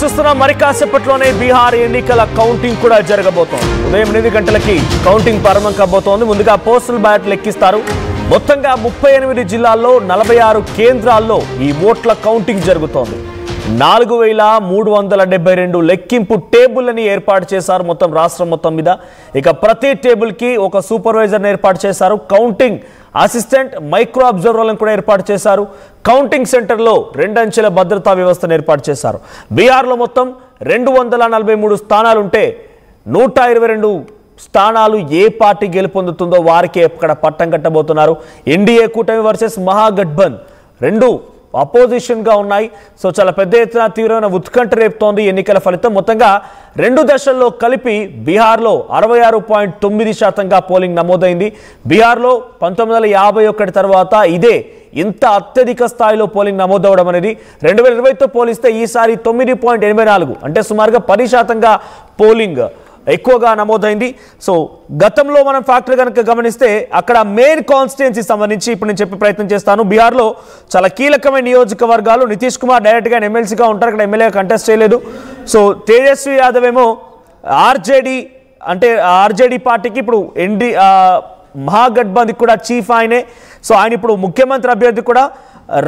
చూస్తున్నాం మరి కాసేపట్లోనే బీహార్ ఎన్నికల కౌంటింగ్ కూడా జరగబోతోంది. ఉదయం 8 గంటలకి కౌంటింగ్ ప్రారంభం కాబోతోంది. ముందుగా పోస్టల్ బ్యాలెట్ లెక్కిస్తారు. మొత్తంగా 38 జిల్లాల్లో 46 కేంద్రాల్లో ఈ ఓట్ల కౌంటింగ్ జరుగుతోంది. 4372 లెక్కింపు టేబుల్ని ఏర్పాటు చేశారు మొత్తం రాష్ట్రం మొత్తం మీద. ఇక ప్రతి టేబుల్కి ఒక సూపర్వైజర్ని ఏర్పాటు చేశారు. కౌంటింగ్ అసిస్టెంట్, మైక్రో అబ్జర్వర్లను కూడా ఏర్పాటు చేశారు. కౌంటింగ్ సెంటర్లో 2 అంచెల భద్రతా వ్యవస్థను ఏర్పాటు చేశారు. బీహార్లో మొత్తం 243 స్థానాలుంటే 122 స్థానాలు ఏ పార్టీ గెలుపొందుతుందో వారికి అక్కడ పట్టం కట్టబోతున్నారు. ఎన్డీఏ కూటమి వర్సెస్ మహాగఠబంధన్ రెండు అపోజిషన్గా ఉన్నాయి. సో చాలా పెద్ద ఎత్తున తీవ్రమైన ఉత్కంఠ రేపుతోంది ఎన్నికల ఫలితం. మొత్తంగా 2 దశల్లో కలిపి బీహార్లో 66.9% పోలింగ్ నమోదైంది. బీహార్లో 1951 తర్వాత ఇదే ఇంత అత్యధిక స్థాయిలో పోలింగ్ నమోదవడం అనేది 2020తో పోలిస్తే ఈసారి 9.84 అంటే సుమారుగా 10% పోలింగ్ ఎక్కువగా నమోదైంది. సో గతంలో మనం ఫ్యాక్టర్ కనుక గమనిస్తే అక్కడ మెయిన్ కాన్స్టిట్యుయెన్సీ సంబంధించి ఇప్పుడు నేను చెప్పే ప్రయత్నం చేస్తాను. బీహార్లో చాలా కీలకమైన నియోజకవర్గాలు. నితీష్ కుమార్ డైరెక్ట్గా ఎమ్మెల్సీగా ఉంటారు, అక్కడ ఎమ్మెల్యేగా కంటెస్ట్ చేయలేదు. సో తేజస్వి యాదవ్ ఏమో ఆర్జేడీ పార్టీకి ఇప్పుడు మహాగఠబంధన్ కూడా చీఫ్ ఆయనే. సో ఆయన ఇప్పుడు ముఖ్యమంత్రి అభ్యర్థి కూడా.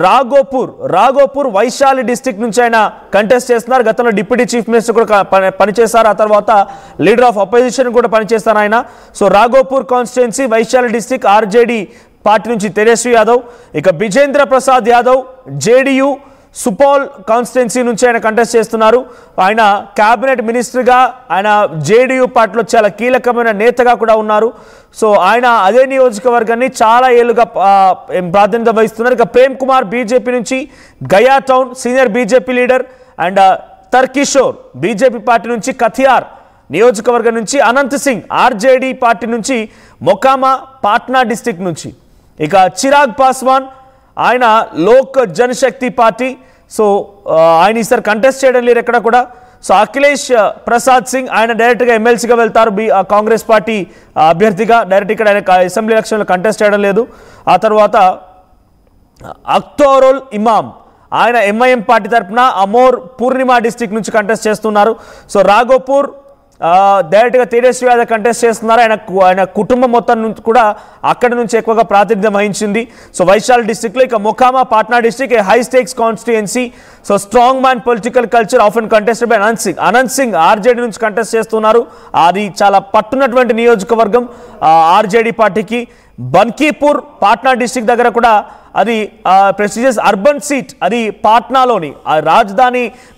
రాఘోపూర్ వైశాలి డిస్ట్రిక్ట్ నుంచి ఆయన కంటెస్ట్ చేస్తున్నారు. గతంలో డిప్యూటీ చీఫ్ మినిస్టర్ కూడా పనిచేశారు. ఆ తర్వాత లీడర్ ఆఫ్ అపోజిషన్ కూడా పనిచేస్తారు ఆయన. So Raghopur constituency, Vaishali district, RJD party నుంచి తేజస్వి యాదవ్. ఇక బిజేంద్ర ప్రసాద్ యాదవ్ జేడీయూ సుపౌల్ కాన్స్టిట్యుయెన్సీ నుంచి ఆయన కంటెస్ట్ చేస్తున్నారు. ఆయన క్యాబినెట్ మినిస్టర్గా, ఆయన జేడీయూ పార్టీలో చాలా కీలకమైన నేతగా కూడా ఉన్నారు. సో ఆయన అదే నియోజకవర్గాన్ని చాలా ఏళ్ళుగా ప్రాతినిధ్యం వహిస్తున్నారు. ఇక ప్రేమ్ కుమార్ బీజేపీ నుంచి Gaya town senior BJP leader. And Tarkishore BJP party నుంచి కథియార్ నియోజకవర్గం నుంచి. అనంత్ సింగ్ ఆర్జేడీ పార్టీ నుంచి మొకామా పాట్నా డిస్టిక్ నుంచి. ఇక చిరాగ్ పాస్వాన్ ఆయన లోక్ జనశక్తి పార్టీ. సో ఆయన ఈసారి కంటెస్ట్ చేయడం లేదు ఎక్కడ కూడా. సో అఖిలేష్ ప్రసాద్ సింగ్ ఆయన డైరెక్ట్గా ఎమ్మెల్సీగా వెళ్తారు కాంగ్రెస్ పార్టీ అభ్యర్థిగా. డైరెక్ట్ ఇక్కడ ఆయన అసెంబ్లీ ఎలక్షన్లో కంటెస్ట్ చేయడం లేదు. ఆ తర్వాత అఖ్తరుల్ ఇమామ్ ఆయన ఎంఐఎం పార్టీ తరఫున అమోర్ పూర్ణిమా డిస్టిక్ నుంచి కంటెస్ట్ చేస్తున్నారు. సో రాఘోపూర్ డైరెక్ట్గా తేజస్వి యాదవ్ కంటెస్ట్ చేస్తున్నారు. ఆయన కుటుంబం మొత్తం నుంచి కూడా అక్కడి నుంచి ఎక్కువగా ప్రాతినిధ్యం వహించింది. సో వైశాలి డిస్ట్రిక్ట్లో. ఇక Mokama Patna district high stakes constituency. So strong man political culture often contested by Anant Singh RJD నుంచి కంటెస్ట్ చేస్తున్నారు. అది చాలా పట్టున్నటువంటి నియోజకవర్గం ఆర్జేడీ పార్టీకి. బన్కీపూర్ పాట్నా డిస్ట్రిక్ట్ దగ్గర కూడా అది ప్రెస్టీజియస్ అర్బన్ సీట్. అది పాట్నాలోని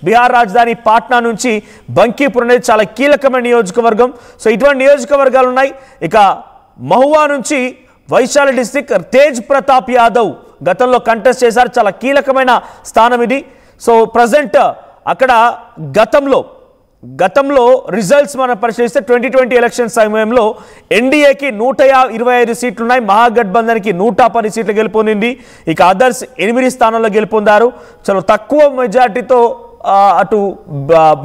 బీహార్ రాజధాని పాట్నా నుంచి బంకీపూర్ అనేది చాలా కీలకమైన నియోజకవర్గం. సో ఇటువంటి నియోజకవర్గాలు ఉన్నాయి. ఇక మహువా నుంచి వైశాలి డిస్ట్రిక్ట్ తేజ్ ప్రతాప్ యాదవ్ గతంలో కంటెస్ట్ చేశారు. చాలా కీలకమైన స్థానం ఇది. సో ప్రజెంట్ అక్కడ గతంలో రిజల్ట్స్ మనం పరిశీలిస్తే 2020 ఎలక్షన్ సమయంలో ఎన్డీఏకి 125 సీట్లు ఉన్నాయి. మహాగఠబంధన్కి 110 సీట్లు గెలుపొందింది. ఇక అదర్స్ 8 స్థానాల్లో గెలుపొందారు. చాలా తక్కువ మెజార్టీతో అటు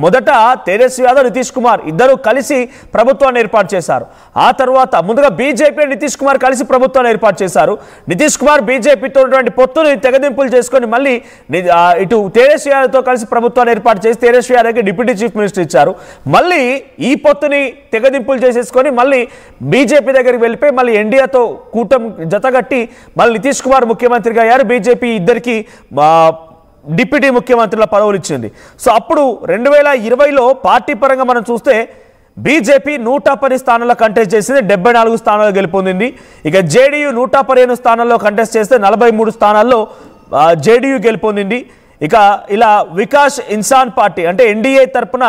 మొదట తేజస్వి యాదవ్, నితీష్ కుమార్ ఇద్దరు కలిసి ప్రభుత్వాన్ని ఏర్పాటు చేశారు. ఆ తర్వాత ముందుగా బీజేపీ నితీష్ కుమార్ కలిసి ప్రభుత్వాన్ని ఏర్పాటు చేశారు. నితీష్ కుమార్ బీజేపీతో ఉన్నటువంటి పొత్తుని తెగదింపులు చేసుకొని మళ్ళీ ఇటు తేజస్వి యాదవ్తో కలిసి ప్రభుత్వాన్ని ఏర్పాటు చేసి తేజస్వి యాదవ్కి డిప్యూటీ చీఫ్ మినిస్టర్ ఇచ్చారు. మళ్ళీ ఈ పొత్తుని తెగదింపులు చేసేసుకొని మళ్ళీ బీజేపీ దగ్గరికి వెళ్ళిపోయి మళ్ళీ ఎన్డీఏతో కూటమి జతగట్టి మళ్ళీ నితీష్ కుమార్ ముఖ్యమంత్రిగా అయ్యారు. బీజేపీ ఇద్దరికి డిప్యూటీ ముఖ్యమంత్రుల పదవులు ఇచ్చింది. సో అప్పుడు 2020లో పార్టీ పరంగా మనం చూస్తే బీజేపీ 110 స్థానాల్లో కంటెస్ట్ చేసింది, 74 స్థానాల్లో గెలుపొందింది. ఇక జేడీయూ 115 స్థానాల్లో కంటెస్ట్ చేస్తే 43 స్థానాల్లో జేడీయూ గెలుపొందింది. ఇక ఇలా వికాస్ ఇన్సాన్ పార్టీ అంటే ఎన్డీఏ తరఫున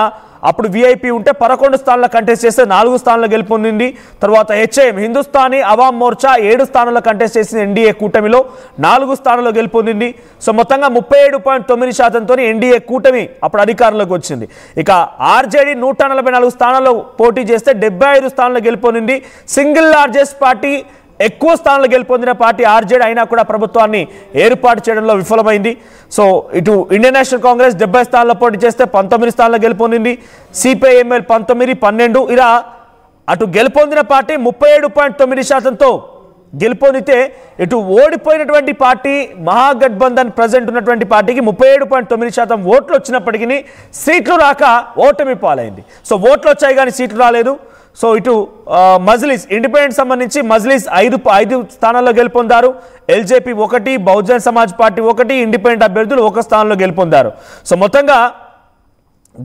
అప్పుడు విఐపి ఉంటే 11 స్థానాల్లో కంటెస్ట్ చేస్తే 4 స్థానాల్లో గెలుపొందింది. తర్వాత హెచ్ఐఎం హిందుస్థానీ అవామ్ మోర్చా 7 స్థానాల్లో కంటెస్ట్ చేసింది. ఎన్డీఏ కూటమిలో 4 స్థానాల్లో గెలుపొందింది. సో మొత్తంగా 37.9%తో ఎన్డీఏ కూటమి అప్పుడు అధికారంలోకి వచ్చింది. ఇక ఆర్జేడీ 144 స్థానాల్లో పోటీ చేస్తే 75 స్థానాల్లో గెలుపొందింది. సింగిల్ లార్జెస్ట్ పార్టీ, ఎక్కువ స్థానాలు గెలుపొందిన పార్టీ ఆర్జేడీ అయినా కూడా ప్రభుత్వాన్ని ఏర్పాటు చేయడంలో విఫలమైంది. సో ఇటు ఇండియన్ నేషనల్ కాంగ్రెస్ 70 స్థానాల్లో పోటీ చేస్తే 19 స్థానాల్లో గెలుపొందింది. సిపిఐఎంఎల్ 19, 12 ఇలా అటు గెలుపొందిన పార్టీ 37.9%తో గెలుపొందితే ఇటు ఓడిపోయినటువంటి పార్టీ మహాగఠబంధన్ ప్రజెంట్ ఉన్నటువంటి పార్టీకి 37.9% ఓట్లు వచ్చినప్పటికీ సీట్లు రాక ఓటమి పాలైంది. సో ఓట్లు వచ్చాయి కానీ సీట్లు రాలేదు. సో ఇటు మజ్లిస్ ఇండిపెండెంట్ సంబంధించి మజ్లిస్ ఐదు స్థానాల్లో గెలుపొందారు. LJP 1, Bahujan Samaj party 1, independent అభ్యర్థులు 1 స్థానంలో గెలుపొందారు. సో మొత్తంగా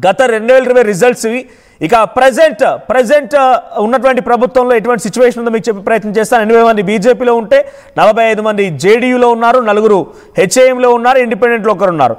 గత 2020 రిజల్ట్స్ ఇవి. ఇక ప్రజెంట్ ఉన్నటువంటి ప్రభుత్వంలో ఎటువంటి సిచ్యువేషన్ ఉందో మీకు చెప్పే ప్రయత్నం చేస్తాను. 80 మంది బీజేపీలో ఉంటే 45 మంది జేడీయూలో ఉన్నారు, 4 హెచ్ఏఎంలో ఉన్నారు, ఇండిపెండెంట్లో 1 ఉన్నారు.